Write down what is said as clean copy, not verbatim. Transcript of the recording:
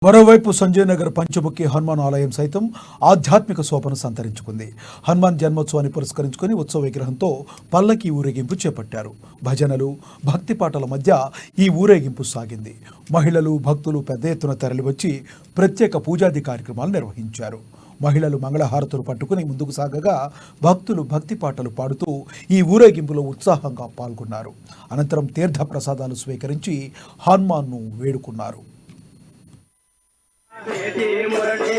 మరోవైపు సంజయ్ నగర్ పంచముఖి హనుమాన్ ఆలయం సైతం ఆధ్యాత్మిక శోభను సంతరించుకుంది. హనుమాన్ జన్మోత్సవాన్ని పురస్కరించుకుని ఉత్సవ విగ్రహంతో పల్లకి ఊరేగింపు చేపట్టారు. భజనలు, భక్తి పాటల మధ్య ఈ ఊరేగింపు సాగింది. మహిళలు, భక్తులు పెద్ద ఎత్తున తరలివచ్చి ప్రత్యేక పూజాది కార్యక్రమాలు నిర్వహించారు. మహిళలు మంగళహారతులు పట్టుకుని ముందుకు సాగగా భక్తులు భక్తి పాటలు పాడుతూ ఈ ఊరేగింపులో ఉత్సాహంగా పాల్గొన్నారు. అనంతరం తీర్థ ప్రసాదాలు స్వీకరించి హనుమాన్ను వేడుకున్నారు. मुरली मुरली